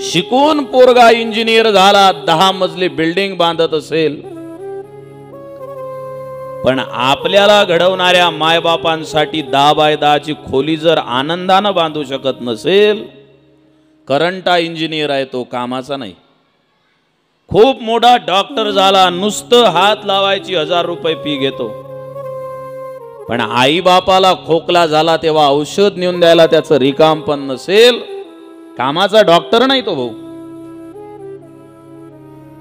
शिकून पोरगा इंजिनियर झाला, 10 मजली बिल्डिंग बांधत असेल, पण आपल्याला घडवणाऱ्या मायबापांसाठी 10x10 खोली जर आनंदानं बांधू शकत नसेल, करंटा इंजिनियर आहे तो, कामाचा नाही. खूप मोठा डॉक्टर झाला, नुसतं हात लावायची 1000 रुपये फी घेतो, पण आई बापाला खोकला झाला तेव्हा औषध नेऊन द्यायला त्याचं रिकाम पण नसेल, कामाचा डॉक्टर नाही तो भाऊ.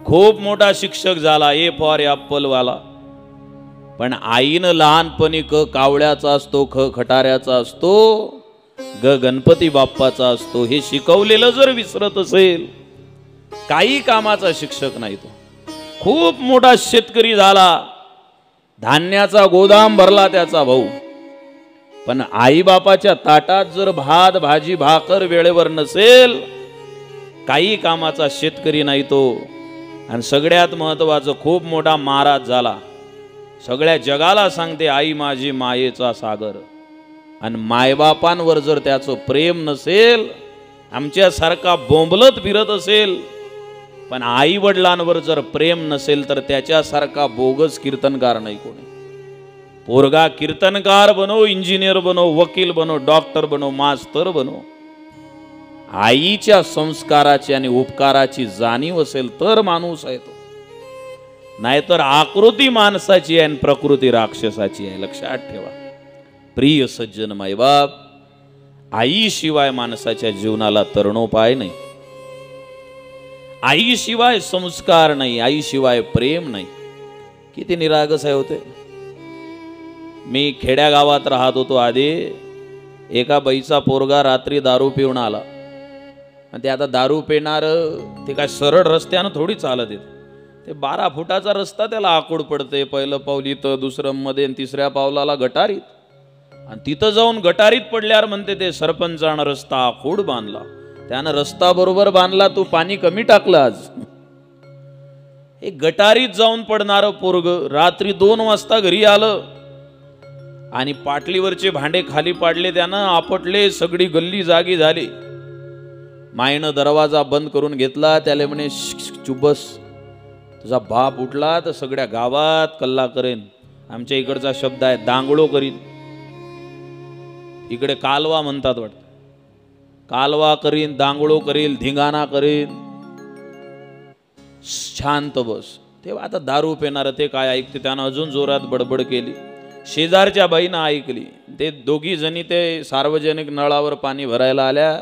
खूप मोठा शिक्षक झाला, ए फॉर ॲपल वाला, पण आईनं लहानपणी क कावळ्याचा असतो, ख खटाऱ्याचा असतो, ग गणपती बाप्पाचा असतो, हे शिकवलेलं जर विसरत असेल, काही कामाचा शिक्षक नाही तो. खूप मोठा शेतकरी झाला, धान्याचा गोदाम भरला त्याचा भाऊ, पण आई बापाच्या ताटात जर भात भाजी भाकर वेळेवर नसेल, काही कामाचा शेतकरी नाही तो. आणि सगळ्यात महत्वाचं, खूप मोठा महाराज झाला, सगळ्या जगाला सांगते आई माझी मायेचा सागर. आणि मायबापांवर जर त्याचं प्रेम नसेल, आमच्यासारखा बोंबलत फिरत असेल, पण आई वडिलांवर जर प्रेम नसेल तर त्याच्यासारखा बोगस कीर्तनकार नाही कोणी. पोरगा कीर्तनकार बनो, इंजिनियर बनो, वकील बनो, डॉक्टर बनो, मास्तर बनो, आईच्या संस्काराची आणि उपकाराची जाणीव असेल तर माणूस आहे तो. नाहीतर आकृती माणसाची आहे आणि प्रकृती राक्षसाची आहे. लक्षात ठेवा प्रिय सज्जन मायबाप, आईशिवाय माणसाच्या जीवनाला तरणोपाय नाही, आईशिवाय संस्कार नाही, आईशिवाय प्रेम नाही. किती निरागस आहे होते. मी खेड्या गावात राहत होतो आधी, एका बाईचा पोरगा रात्री दारू पिऊन आला, आणि ते आता दारू पिणार ते काय सरळ रस्त्यानं थोडी चालत येत, ते 12 फुटाचा रस्ता, त्याला आकूड पडते, पहिलं पाऊल इथं, दुसरं मध्ये, तिसऱ्या पावलाला गटारीत, आणि तिथं जाऊन गटारीत पडल्यावर म्हणते ते सरपंचानं रस्ता आखूड बांधला, त्यानं रस्ता बरोबर बांधला, तू पाणी कमी टाकलं आज. हे गटारीत जाऊन पडणार पोरग रात्री 2 वाजता घरी आलं, आणि पाटलीवरचे भांडे खाली पाडले, त्यानं आपटले, सगळी गल्ली जागी झाली. मायनं दरवाजा बंद करून घेतला, त्याला म्हणे चुप बस, तुझा बाप उठला तर सगळ्या गावात कल्ला करेन. आमच्या इकडचा शब्द आहे दांगडो करीन, इकडे कालवा म्हणतात वाटतं, कालवा करीन, दांगडो करील, धिंगाणा करीन, शांत बस. तेव्हा आता दारू पिणार ते काय ऐकते, त्यानं अजून जोरात बडबड केली. शेजारच्या बाईनं ऐकली, ते दोघी जणी ते सार्वजनिक नळावर पाणी भरायला आल्या.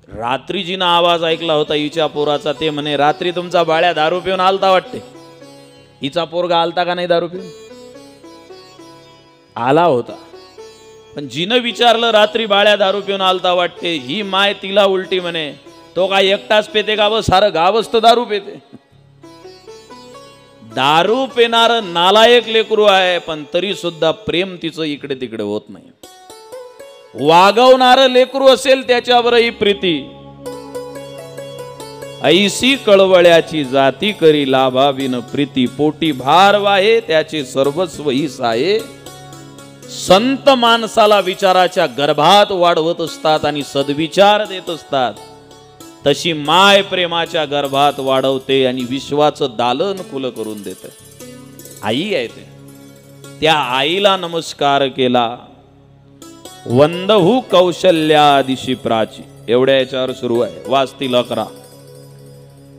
रात्री जिनं आवाज ऐकला होता हिच्या पोराचा, ते म्हणे रात्री तुमचा बाळ्या दारू पिऊन आलता वाटते. हिचा पोरगा आलता का नाही दारू पिऊन? आला होता. पण जिनं विचारलं रात्री बाळ्या दारू पिऊन आलता वाटते, ही माय तिला उलटी म्हणे, तो काय एकटाच पेते का, सारं गावच तर दारू पेते. दारू पिणार नालायक लेकरू आहे, पण तरी सुद्धा प्रेम तिचं इकडे तिकडे होत नाही. वागवणारं लेकरू असेल त्याच्यावरही प्रीती. ऐसी कळवळ्याची जाती करी लाभाविन प्रीती, पोटी भार वाहे त्याचे सर्वस्व ही साये. संत माणसाला विचाराच्या गर्भात वाढवत असतात आणि सद्विचार देत असतात, तशी माय प्रेमाच्या गर्भात वाढवते आणि विश्वाचं दालन खुलं करून देते. आई आहे ते. त्या आईला नमस्कार केला. वंदहू कौशल्यादिशी प्राची, एवढ्या याच्यावर सुरू आहे. वाचतील 11.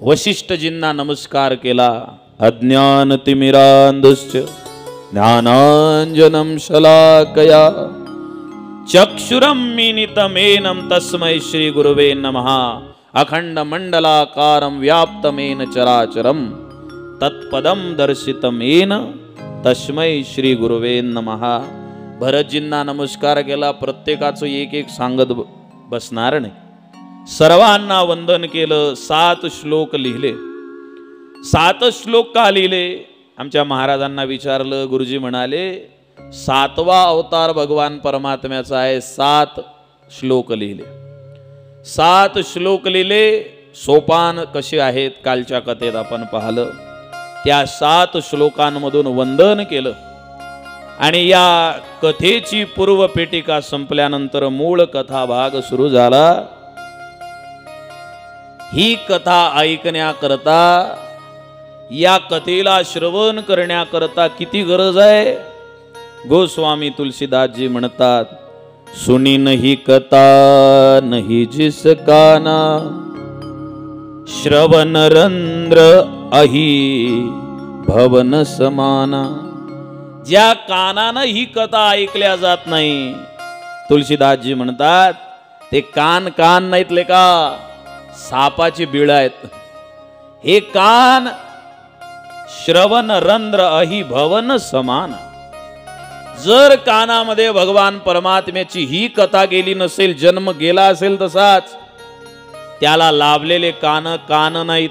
वशिष्ठजींना नमस्कार केला. अज्ञान तिमिरांधश्च ज्ञानांजनं शलाकया चक्षुरमीलितमेनं तस्मै श्री गुरुवे नमः. अखंड मंडलाकारं व्याप्तमेन चराचरं तत्पदं दर्शितमेन तस्मै श्री गुरुवे नमः. भरतजींना नमस्कार केला. प्रत्येकाचं एक एक सांगत बसणार नाही. सर्वांना वंदन केलं. 7 श्लोक लिहिले. 7 श्लोक का लिहिले? आमच्या महाराजांना विचारलं. गुरुजी म्हणाले 7वा अवतार भगवान परमात्म्याचा आहे. 7 श्लोक लिहिले. 7 श्लोक लिहिले. सोपान कसे आहेत कालच्या कथेत आपण पाहिलं. त्या 7 श्लोकांमधून वंदन केलं. आणि या कथेची पूर्व पेटिका संपल्यानंतर मूळ कथा भाग सुरू झाला. ही कथा ऐकण्याकरता, या कथेला श्रवण करण्याकरता किती गरज आहे? गोस्वामी तुलसीदासजी म्हणतात, सुनी नहीं कथा नहीं जिस काना, श्रवण रंध्र अही भवन समाना. ज्या कानानं ही कथा ऐकल्या जात नाही, तुलसीदासजी म्हणतात ते कान कान नाहीत लेका, सापाची बिळ आहेत. हे कान श्रवण रंध्र अही भवन समान. जर कानामध्ये भगवान परमात्म्याची ही कथा गेली नसेल, जन्म गेला असेल तसाच, त्याला लाभलेले कान कान नाहीत,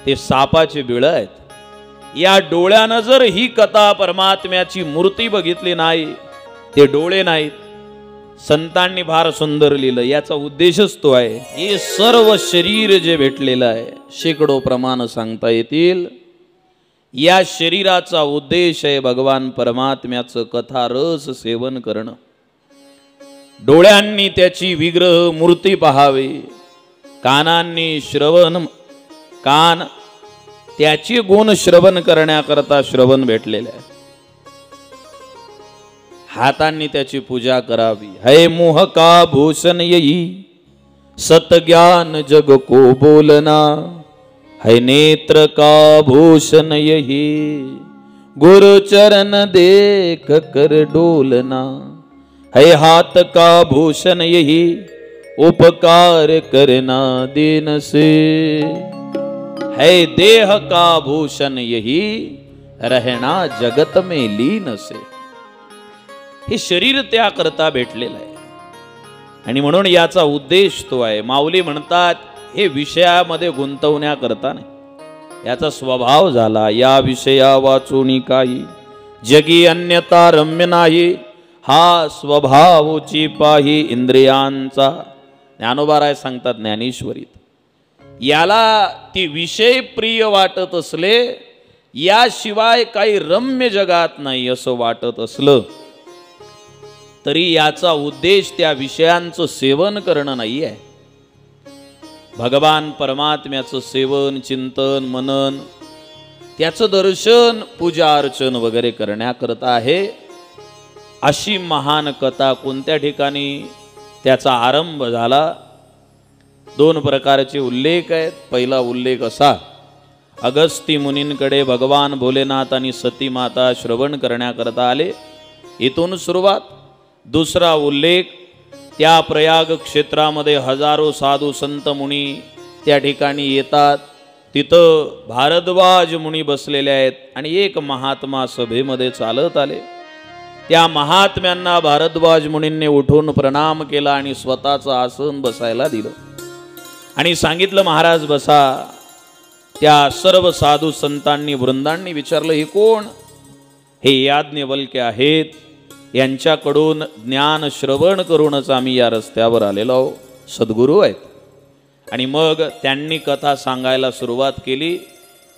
ते सापाचे बिळ आहेत. या डोळ्यानं जर ही कथा परमात्म्याची मूर्ती बघितली नाही, ते डोळे नाहीत. संतांनी फार सुंदर लिहिलं, याचा उद्देशच तो आहे. हे सर्व शरीर जे भेटलेलं आहे, शेकडो प्रमाण सांगता येतील, या शरीराचा उद्देश आहे भगवान परमात्म्याचं कथा रस सेवन करणं. डोळ्यांनी त्याची विग्रह मूर्ती पहावी, कानांनी श्रवण, कान त्याची गुण श्रवण करण्याकरता श्रवण भेटलेले आहे. हातांनी त्याची पूजा करावी. है मोह का भूषण यही, सत ज्ञान जग को बोलना. है नेत्र का भूषण यही, गुरु चरण देख कर डोलना. है हाथ का भूषण यही, उपकार करना दीन से. है देह का भूषण यही, रहना जगत में लीन से. हे शरीर त्याकरता भेटलेलं आहे आणि म्हणून याचा उद्देश तो आहे. माऊली म्हणतात, हे विषयामध्ये गुंतवण्याकरता नाही, याचा स्वभाव झाला. या विषया वाचूनी काही, जगी अन्यता रम्य नाही. हा स्वभावची पाही इंद्रियांचा. ज्ञानोबाराय सांगतात ज्ञानेश्वरीत, याला ती विषय प्रिय वाटत असले, याशिवाय काही रम्य जगात नाही असं वाटत असलं तरी याचा उद्देश त्या विषयांचं सेवन करणं नाही आहे. भगवान परमात्म्याचं सेवन, चिंतन, मनन, त्याचं दर्शन, पूजा अर्चन वगैरे करण्याकरता आहे. अशी महान कथा कोणत्या ठिकाणी त्याचा आरंभ झाला? दोन प्रकारचे उल्लेख आहेत. पहिला उल्लेख असा, अगस्ती मुनींकडे भगवान भोलेनाथ आणि सती माता श्रवण करण्याकरता आले, इथून सुरुवात. दुसरा उल्लेख, त्या प्रयाग क्षेत्रामध्ये हजारो साधू संत मुनी त्या ठिकाणी येतात. तिथं भारद्वाज मुनी बसलेले आहेत आणि एक महात्मा सभेमध्ये चालत आले. त्या महात्म्यांना भारद्वाज मुनींनी उठून प्रणाम केला आणि स्वतःचं आसन बसायला दिलं आणि सांगितलं, महाराज बसा. त्या सर्व साधू संतांनी वृंदांनी विचारलं, हे कोण? हे याज्ञवल्क्य आहेत, यांच्याकडून ज्ञान श्रवण करूनच आम्ही या रस्त्यावर आलेलो आहोत, सद्गुरू आहेत. आणि मग त्यांनी कथा सांगायला सुरुवात केली.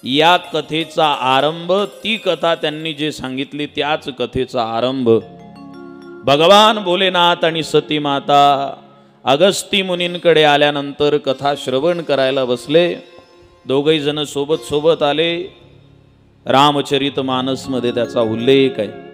या कथेचा आरंभ, ती कथा त्यांनी जे सांगितली त्याच कथेचा आरंभ भगवान भोलेनाथ आणि सती माता अगस्ती मुनींकडे आल्यानंतर कथा श्रवण करायला बसले. दोघही जण सोबत सोबत आले. रामचरित मानसमध्ये त्याचा उल्लेख आहे.